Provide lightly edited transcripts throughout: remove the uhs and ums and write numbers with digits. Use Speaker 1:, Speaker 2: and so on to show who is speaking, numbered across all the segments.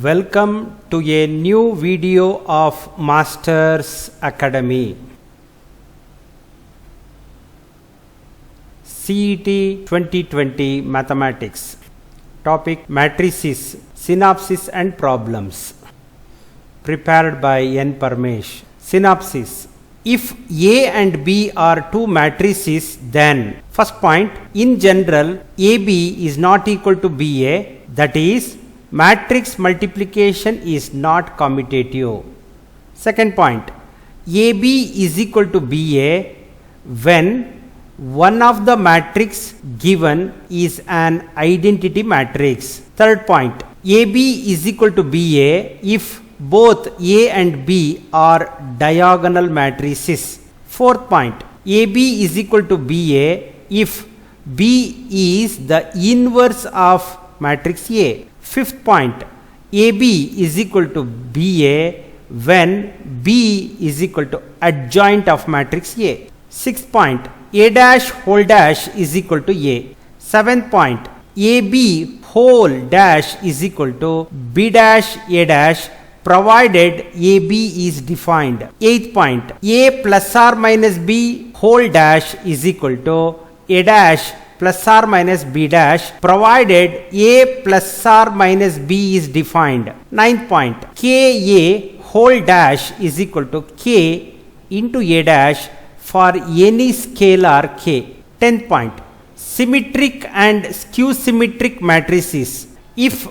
Speaker 1: Welcome to a new video of Masters Academy. CET 2020 Mathematics. Topic Matrices, Synopsis and Problems. Prepared by N. Parmesh. Synopsis. If A and B are two matrices, then first point, in general, AB is not equal to BA, that is, matrix multiplication is not commutative. Second point, AB is equal to BA when one of the matrix given is an identity matrix. Third point, AB is equal to BA if both A and B are diagonal matrices. Fourth point, AB is equal to BA if B is the inverse of matrix A. Fifth point, AB is equal to BA when B is equal to adjoint of matrix A. Sixth point, A dash whole dash is equal to A. Seventh point, AB whole dash is equal to B dash A dash provided AB is defined. Eighth point, A plus or minus B whole dash is equal to A dash plus or minus B dash provided A plus or minus B is defined. Ninth point, KA whole dash is equal to K into A dash for any scalar K. Tenth point, symmetric and skew symmetric matrices. If A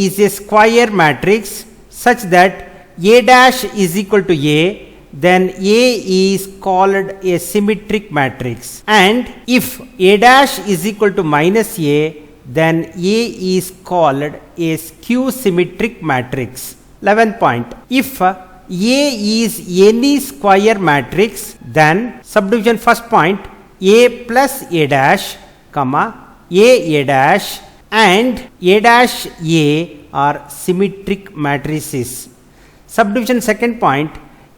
Speaker 1: is a square matrix such that A dash is equal to A, then A is called a symmetric matrix, and if A dash is equal to minus A, then A is called a skew symmetric matrix. 11th point, if A is any square matrix, then subdivision first point, A plus A dash, comma, A dash and A dash A are symmetric matrices. Subdivision second point,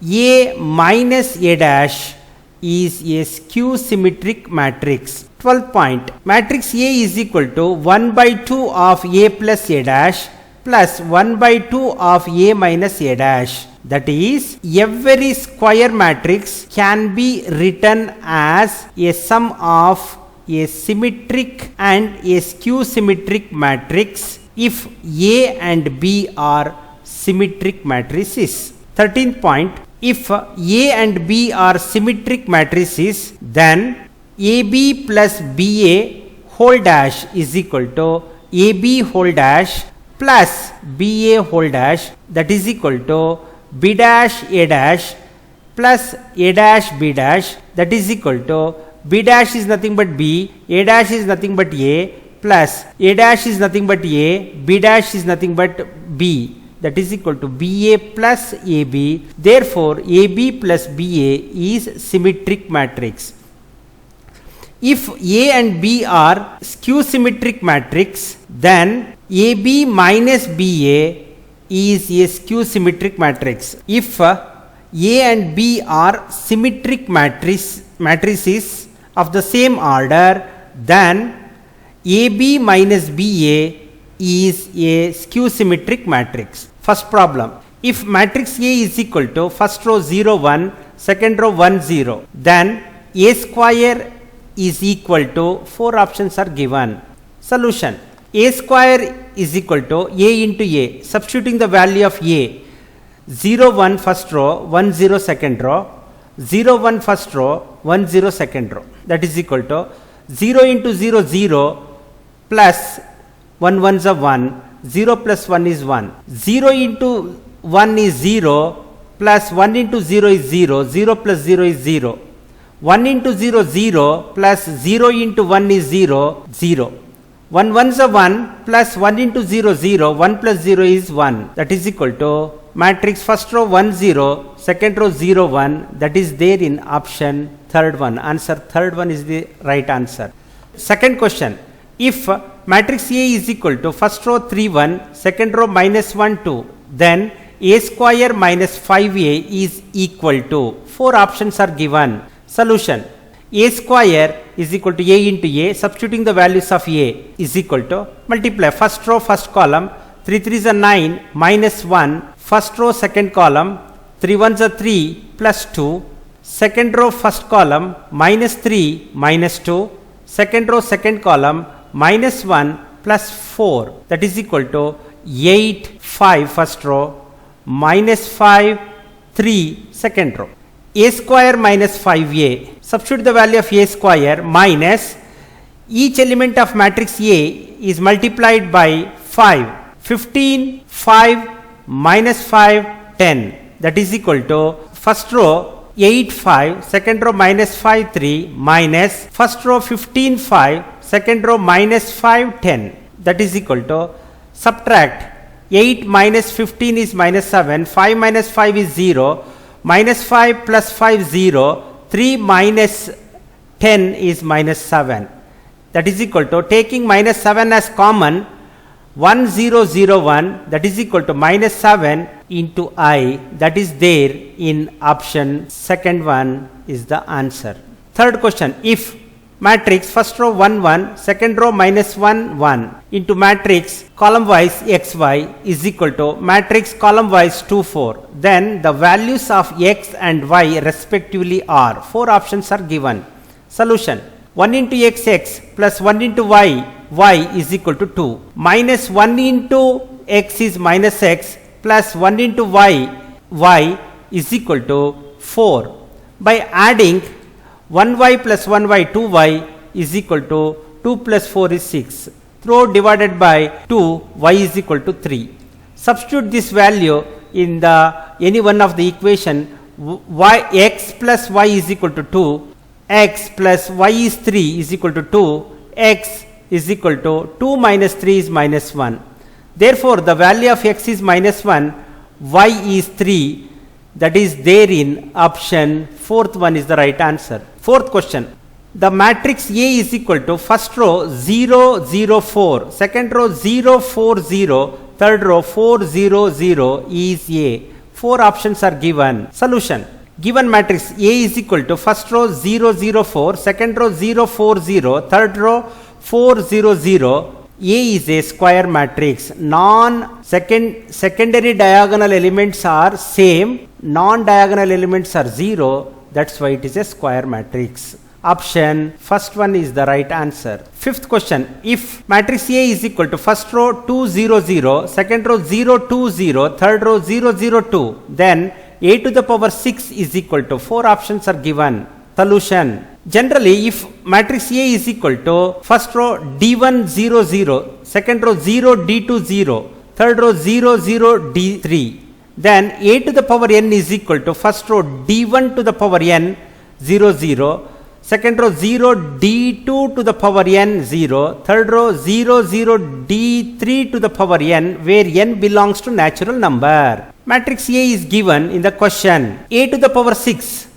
Speaker 1: A minus A dash is a skew symmetric matrix. 12th point, matrix A is equal to 1 by 2 of A plus A dash plus 1 by 2 of A minus A dash. That is, every square matrix can be written as a sum of a symmetric and a skew symmetric matrix if A and B are symmetric matrices. 13th point, if A and B are symmetric matrices, then AB plus BA whole dash is equal to AB whole dash plus BA whole dash, that is equal to B dash A dash plus A dash B dash, that is equal to B dash is nothing but B, A dash is nothing but A, plus A dash is nothing but A, B dash is nothing but B, that is equal to BA plus AB. Therefore, AB plus BA is symmetric matrix. If A and B are skew symmetric matrix, then AB minus BA is a skew symmetric matrix. If A and B are symmetric matrices of the same order, then AB minus BA is a skew symmetric matrix. First problem, if matrix A is equal to first row 0 1, second row 1 0, then A square is equal to, four options are given. Solution, A square is equal to A into A, substituting the value of A, 0 1 first row, 1 0 second row, 0 1 first row, 1 0 second row, that is equal to 0 into 0 0 plus 1 1s are 1, 0 plus 1 is 1, 0 into 1 is 0 plus 1 into 0 is 0, 0 plus 0 is 0, 1 into 0 0 plus 0 into 1 is 0, 0, 1 1s are 1 plus 1 into 0 0, 1 plus 0 is 1, that is equal to matrix first row 1 0, second row 0 1, that is there in option third one. Answer third one is the right answer. Second question, if matrix A is equal to first row 3 1, second row minus 1 2, then A square minus 5A is equal to, four options are given. Solution, A square is equal to A into A, substituting the values of A is equal to, multiply first row first column 3 3s are 9, minus 1, first row second column, 3 1s are 3 plus 2, second row first column, minus 3 minus 2, second row second column, minus 1 plus 4, that is equal to 8 5 first row, minus 5 3 second row. A square minus 5a, substitute the value of a square minus each element of matrix A is multiplied by 5, 15, 5, minus 5, 10, that is equal to first row 8, 5, second row minus 5, 3, minus first row 15, 5, second row minus 5, 10, that is equal to subtract 8 minus 15 is minus 7, 5 minus 5 is 0, minus 5 plus 5 0, 3 minus 10 is minus 7, that is equal to taking minus 7 as common 1001, that is equal to minus 7 into I, that is there in option second one is the answer. Third question, if matrix first row 1 1, second row minus 1 1 into matrix column wise xy is equal to matrix column wise 2 4, then the values of x and y respectively are, 4 options are given. Solution, 1 into x x plus 1 into y y is equal to 2, minus 1 into x is minus x plus 1 into y y is equal to 4. By adding 1y plus 1y 2y is equal to 2 plus 4 is 6. Throw divided by 2, y is equal to 3. Substitute this value in the any one of the equation, y x plus y is equal to 2, x plus y is 3 is equal to 2, x is equal to 2 minus 3 is minus 1. Therefore, the value of x is minus 1, y is 3, that is there in option fourth one is the right answer. Fourth question, the matrix A is equal to first row 0 0 4, second row 0 4 0, third row 4 0 0 is A. 4 options are given. Solution, given matrix A is equal to first row 0 0 4, second row 0 4 0, third row 4 0 0, A is a square matrix. Secondary diagonal elements are same, non-diagonal elements are 0, that's why it is a square matrix. Option first one is the right answer. Fifth question, if matrix A is equal to first row 2 0 0, second row 0 2 0, third row 0 0 2, then A to the power 6 is equal to, 4 options are given. Solution, generally if matrix A is equal to first row D1 0 0, second row 0 D2 0, third row 0 0 D3, then A to the power n is equal to first row D1 to the power n 0 0, second row 0 D2 to the power n 0, third row 0 0 D3 to the power n, where n belongs to natural number. Matrix A is given in the question. A to the power 6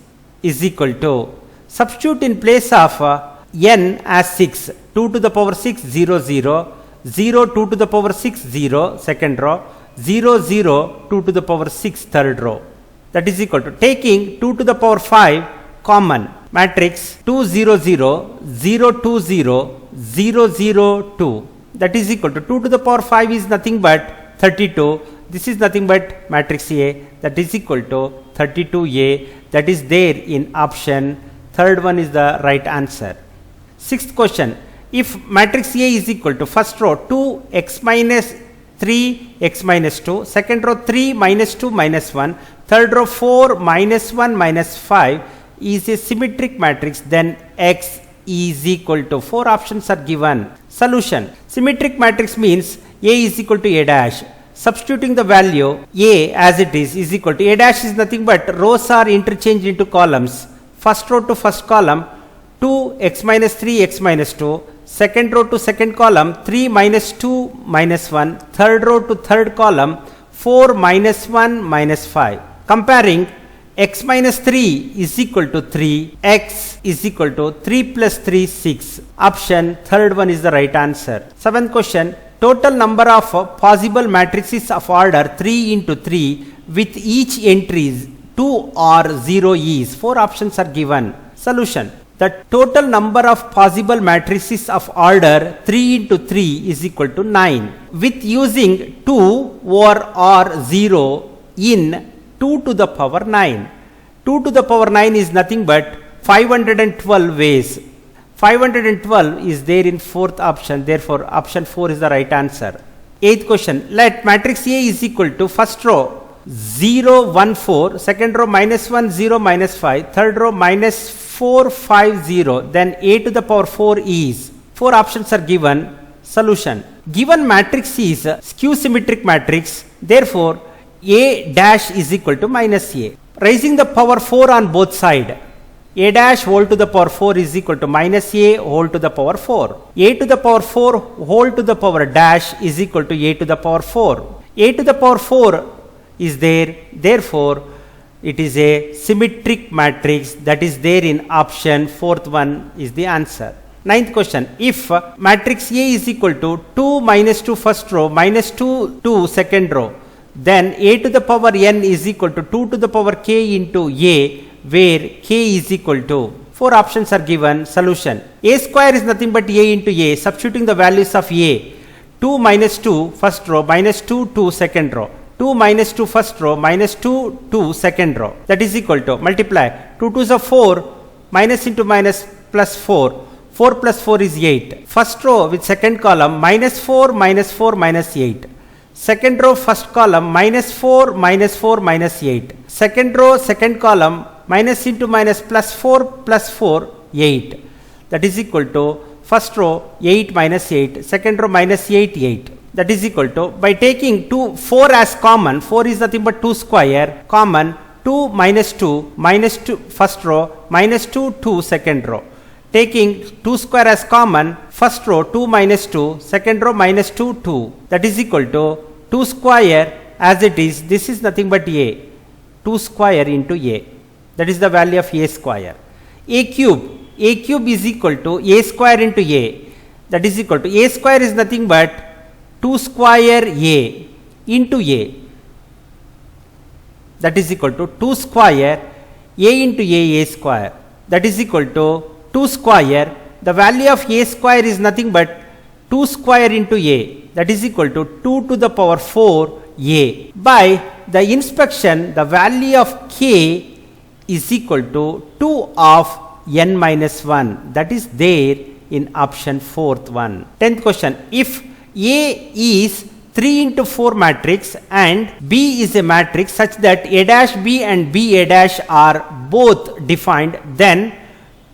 Speaker 1: is equal to, substitute in place of n as 6, 2 to the power 6 0 0, 0 2 to the power 6 0 second row, 0 0 2 to the power 6 third row, that is equal to taking 2 to the power 5 common, matrix 2 0 0 0 2 0 0 0 2, that is equal to 2 to the power 5 is nothing but 32, this is nothing but matrix A, that is equal to 32A, that is there in option third one is the right answer. Sixth question, if matrix A is equal to first row 2 x minus 3 x minus 2, second row 3 minus 2 minus 1, third row 4 minus 1 minus 5 is a symmetric matrix, then x is equal to, 4 options are given. Solution, symmetric matrix means A is equal to A dash. Substituting the value A as it is equal to, A dash is nothing but rows are interchanged into columns. First row to first column 2 x minus 3 x minus 2, second row to second column 3 minus 2 minus 1, third row to third column 4 minus 1 minus 5. Comparing, x minus 3 is equal to 3, x is equal to 3 plus 3 6. Option third one is the right answer. Seventh question, total number of possible matrices of order 3 into 3 with each entries 2 or 0 is, 4 options are given. Solution, The total number of possible matrices of order 3 into 3 is equal to 9. With using 2 over or 0 in 2 to the power 9. 2 to the power 9 is nothing but 512 ways. 512 is there in fourth option, therefore option 4 is the right answer. Eighth question, let matrix A is equal to first row 0 1 4, second row minus 1 0 minus 5, third row minus 4 5 0, then A to the power 4 is. Four options are given. Solution, given matrix is skew symmetric matrix, therefore A dash is equal to minus A. Raising the power 4 on both sides, A dash whole to the power 4 is equal to minus A whole to the power 4. A to the power 4 whole to the power dash is equal to A to the power 4. A to the power 4 is there, therefore it is a symmetric matrix, that is there in option fourth one is the answer. Ninth question, if matrix A is equal to 2 minus 2 first row minus 2 second row, then A to the power n is equal to 2 to the power k into A, where k is equal to. Four options are given. Solution, A square is nothing but A into A, substituting the values of A. 2 minus 2 first row minus 2 second row, 2 minus 2 first row minus 2 second row, that is equal to multiply 2 2s are 4, minus into minus plus 4, 4 plus 4 is 8. First row with second column minus 4 minus 4 minus 8. Second row first column minus 4 minus 4 minus 8. Second row second column minus into minus plus 4 plus 4 8, that is equal to first row 8 minus 8, second row minus 8 8, that is equal to, by taking 4 as common, 4 is nothing but 2 square common, 2 minus 2 first row minus 2 second row, taking 2 square as common, first row 2 minus 2 second row minus 2, that is equal to 2 square as it is, this is nothing but A, 2 square into A, that is the value of A square. A cube is equal to A square into A, that is equal to, A square is nothing but 2 square A into A, that is equal to 2 square A into A square, that is equal to 2 square, the value of A square is nothing but 2 square into A, that is equal to 2 to the power 4 A. By the inspection, the value of K is equal to 2 of n minus 1, that is there in option fourth one. 10th question, if A is 3 into 4 matrix and B is a matrix such that A dash B and B A dash are both defined, then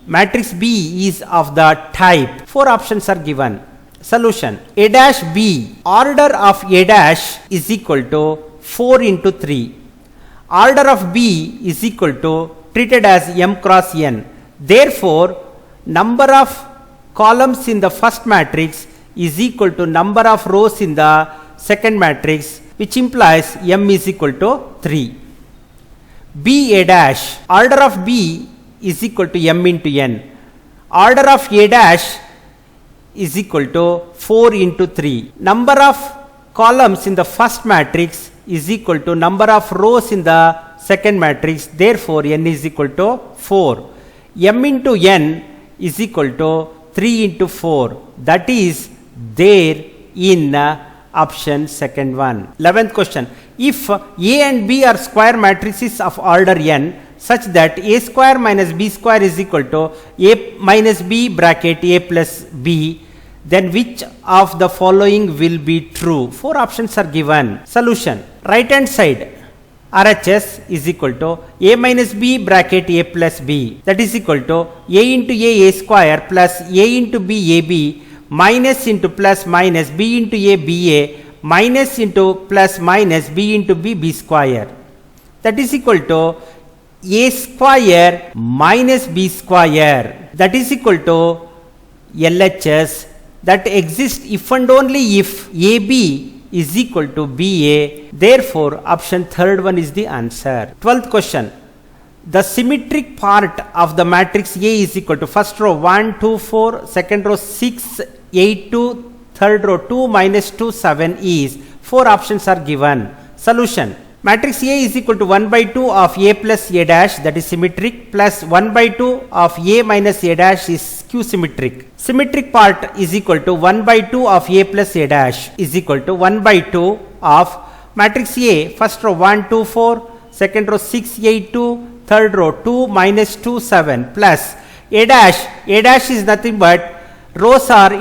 Speaker 1: matrix B is of the type. Four options are given. Solution, A dash B, order of A dash is equal to 4 into 3. Order of B is equal to, treated as m cross n. Therefore, number of columns in the first matrix is equal to number of rows in the second matrix, which implies m is equal to 3. B A dash, order of B is equal to m into n. Order of A dash is equal to 4 into 3. Number of columns in the first matrix is equal to number of rows in the second matrix, therefore n is equal to 4. M into n is equal to 3 into 4, that is there in option second one. 11th question, if A and B are square matrices of order n such that A square minus B square is equal to A minus B bracket A plus B, then which of the following will be true? Four options are given. Solution, right hand side RHS is equal to A minus B bracket A plus B, that is equal to A into A square plus A into B AB minus into plus minus B into A BA minus into plus minus B into B square, that is equal to A square minus B square, that is equal to LHS, that exists if and only if AB is equal to BA. Therefore, option third one is the answer. 12th question, the symmetric part of the matrix A is equal to first row 1 2 4, second row 6 8 2, third row 2 minus 2 7 is. Four options are given. Solution, Matrix A is equal to 1 by 2 of A plus A dash, that is symmetric, plus 1 by 2 of A minus A dash is skew symmetric. Symmetric part is equal to 1 by 2 of A plus A dash is equal to 1 by 2 of matrix A, first row 1, 2, 4, second row 6, 8, 2, third row 2, minus 2, 7, plus A dash is nothing but rows are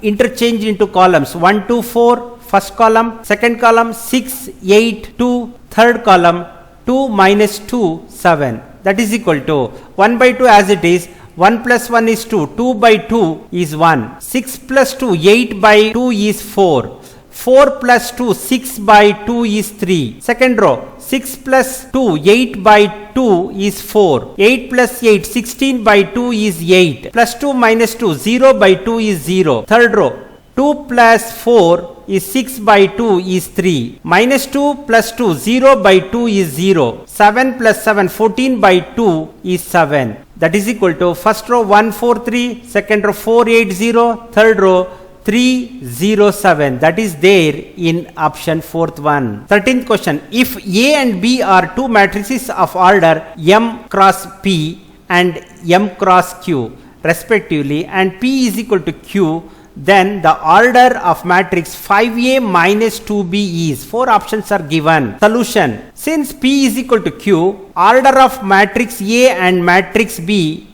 Speaker 1: interchanged into columns 1, 2, 4, first column, second column 6, 8, 2, third column 2, minus 2, 7, that is equal to 1 by 2 as it is. 1 plus 1 is 2, 2 by 2 is 1, 6 plus 2, 8 by 2 is 4, 4 plus 2, 6 by 2 is 3, second row 6 plus 2, 8 by 2 is 4, 8 plus 8, 16 by 2 is 8, plus 2 minus 2, 0 by 2 is 0, third row 2 plus 4 is 6 by 2 is 3, minus 2 plus 2, 0 by 2 is 0, 7 plus 7, 14 by 2 is 7, that is equal to first row 1, 4, 3, second row 4, 8, 0, third row 3, 0, 7, that is there in option fourth one. 13th question, if A and B are two matrices of order M cross P and M cross Q respectively, and P is equal to Q, then the order of matrix 5A minus 2B is, four options are given. Solution, since P is equal to Q, order of matrix A and matrix B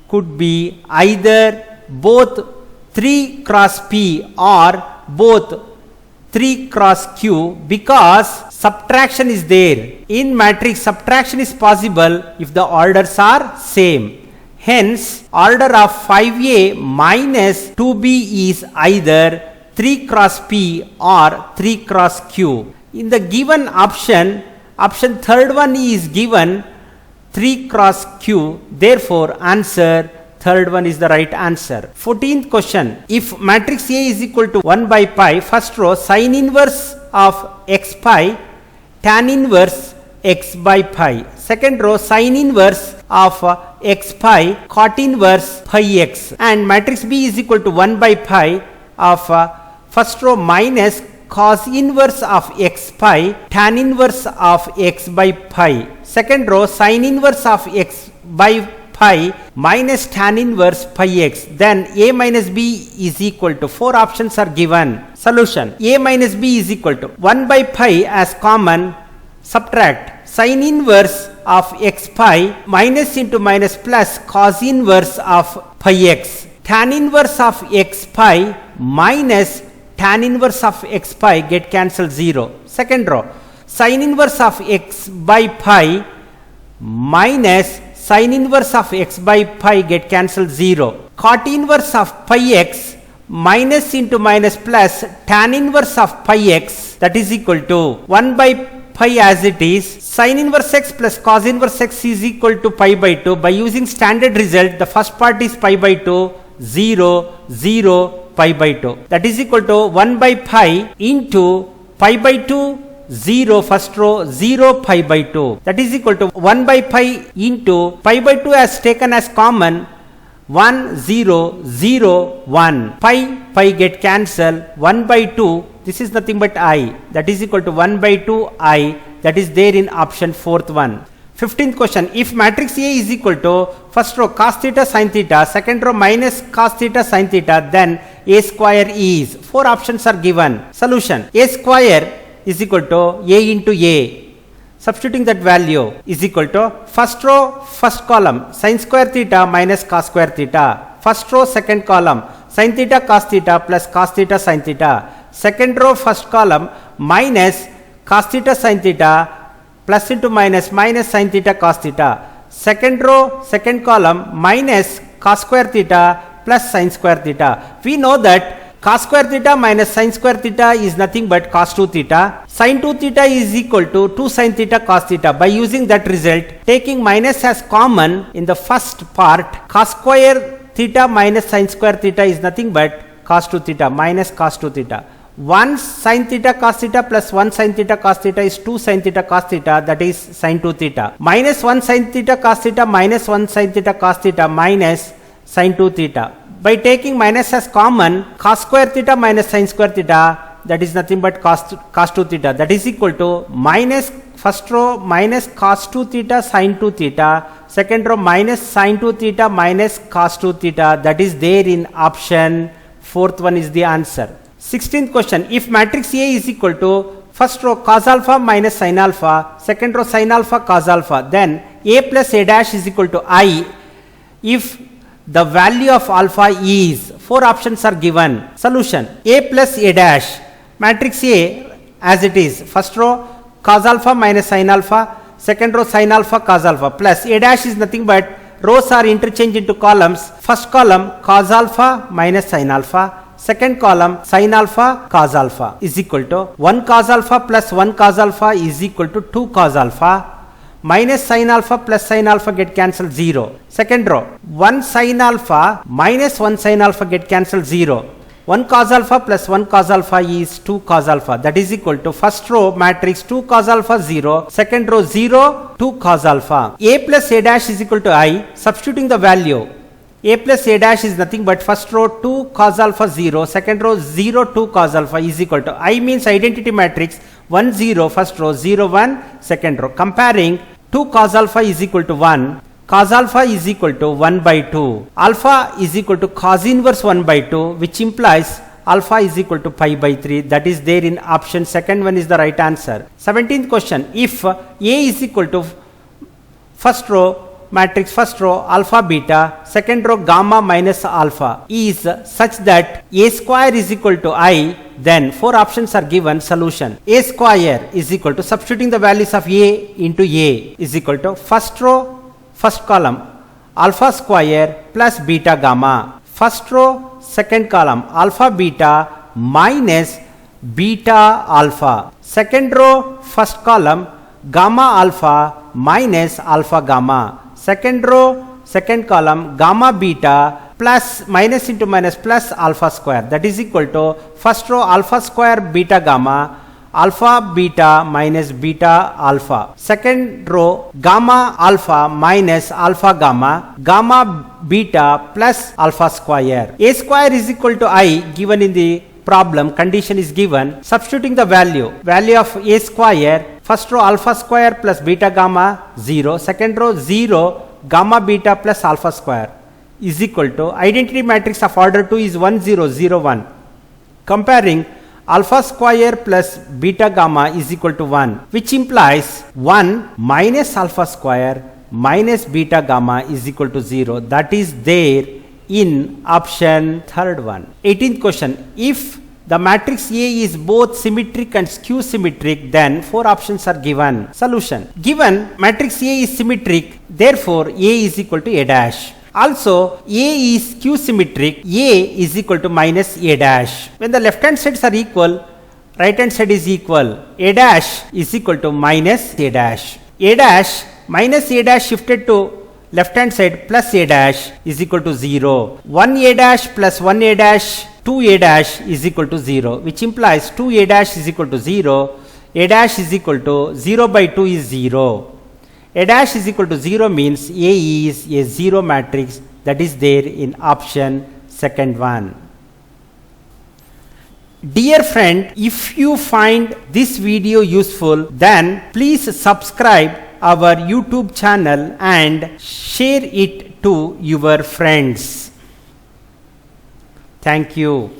Speaker 1: could be either both 3 cross P or both 3 cross Q, because subtraction is there. In matrix, subtraction is possible if the orders are same. Hence, order of 5A minus 2B is either 3 cross P or 3 cross Q. In the given option, option third one is given 3 cross Q. Therefore, answer third one is the right answer. 14th question, if matrix A is equal to 1 by pi, first row sin inverse of x pi, tan inverse x by pi. Second row sin inverse of x pi, cot inverse pi x, and matrix B is equal to 1 by pi of first row minus cos inverse of x pi, tan inverse of x by pi. Second row sin inverse of x by pi minus tan inverse pi x. Then A minus B is equal to, four options are given. Solution, A minus B is equal to 1 by pi as common, subtract sin inverse of x pi, minus into minus plus cos inverse of pi x, tan inverse of x pi minus tan inverse of x pi get cancelled 0. Second row, sin inverse of x by pi minus sin inverse of x by pi get cancelled 0. Cot inverse of pi x minus into minus plus tan inverse of pi x, that is equal to 1 by pi as it is. Sin inverse x plus cos inverse x is equal to pi by 2. By using standard result, the first part is pi by 2, 0, 0, pi by 2. That is equal to 1 by pi into pi by 2, 0, first row, 0, pi by 2. That is equal to 1 by pi into pi by 2 as taken as common, 1, 0, 0, 1. Pi get cancelled, 1 by 2. This is nothing but I, that is equal to 1 by 2 I, that is there in option fourth one. 15th question, if matrix A is equal to first row cos theta sin theta, second row minus cos theta sin theta, then A square is, four options are given. Solution, A square is equal to A into A. Substituting that value is equal to first row first column sin square theta minus cos square theta, first row second column sin theta cos theta plus cos theta sin theta, second row first column minus cos theta sin theta plus into minus minus sin theta cos theta, second row second column minus cos square theta plus sin square theta. We know that cos square theta minus sin square theta is nothing but cos 2 theta. Sin 2 theta is equal to 2 sin theta cos theta. By using that result, taking minus as common in the first part, cos square theta minus sin square theta is nothing but cos 2 theta minus cos 2 theta. 1 sin theta cos theta plus 1 sin theta cos theta is 2 sin theta cos theta, that is sin 2 theta. Minus 1 sin theta cos theta minus 1 sin theta cos theta minus sin 2 theta. By taking minus as common, cos square theta minus sin square theta, that is nothing but cos 2 theta, that is equal to minus first row minus cos 2 theta sin 2 theta, second row minus sin 2 theta minus cos 2 theta, that is there in option. Fourth one is the answer. 16th question, if matrix A is equal to first row cos alpha minus sin alpha, second row sin alpha cos alpha, then A plus A dash is equal to I if the value of alpha is, four options are given. Solution, A plus A dash, matrix A as it is, first row cos alpha minus sin alpha, second row sin alpha cos alpha, plus A dash is nothing but rows are interchanged into columns. First column cos alpha minus sin alpha, second column sin alpha cos alpha is equal to 1 cos alpha plus 1 cos alpha is equal to 2 cos alpha, minus sin alpha plus sin alpha get cancelled 0. Second row 1 sin alpha minus 1 sin alpha get cancelled 0. 1 cos alpha plus 1 cos alpha is 2 cos alpha, that is equal to first row matrix 2 cos alpha 0, second row 0 2 cos alpha. A plus A dash is equal to I, substituting the value. A plus A dash is nothing but first row 2 cos alpha 0, second row 0 2 cos alpha is equal to I means identity matrix 1 0 first row, 0 1 second row. Comparing 2 cos alpha is equal to 1, cos alpha is equal to 1 by 2, alpha is equal to cos inverse 1 by 2, which implies alpha is equal to pi by 3, that is there in option. Second one is the right answer. 17th question, if A is equal to first row matrix first row alpha beta, second row gamma minus alpha is such that A square is equal to I, then four options are given. Solution, A square is equal to, substituting the values of A into A, is equal to first row first column alpha square plus beta gamma, first row second column alpha beta minus beta alpha, second row first column gamma alpha minus alpha gamma, second row second column gamma beta plus minus into minus plus alpha square, that is equal to first row alpha square beta gamma, alpha beta minus beta alpha, second row gamma alpha minus alpha gamma, gamma beta plus alpha square. A square is equal to I given in the problem, condition is given. Substituting the value of A square, first row alpha square plus beta gamma 0, second row 0 gamma beta plus alpha square is equal to, identity matrix of order 2 is 1 0 0 1. Comparing alpha square plus beta gamma is equal to 1, which implies 1 minus alpha square minus beta gamma is equal to 0, that is there in option third one. 18th question, if the matrix A is both symmetric and skew symmetric, then four options are given. Solution, given matrix A is symmetric, therefore A is equal to A dash. Also A is skew symmetric, A is equal to minus A dash. When the left hand sides are equal, right hand side is equal, A dash is equal to minus A dash. A dash minus A dash shifted to left hand side plus A dash is equal to 0. 1 A dash plus 1 A dash 2 A dash is equal to 0, which implies 2 A dash is equal to 0. A dash is equal to 0 by 2 is 0. A dash is equal to 0 means A is a 0 matrix, that is there in option second one. Dear friend, if you find this video useful, then please subscribe our YouTube channel and share it to your friends. Thank you.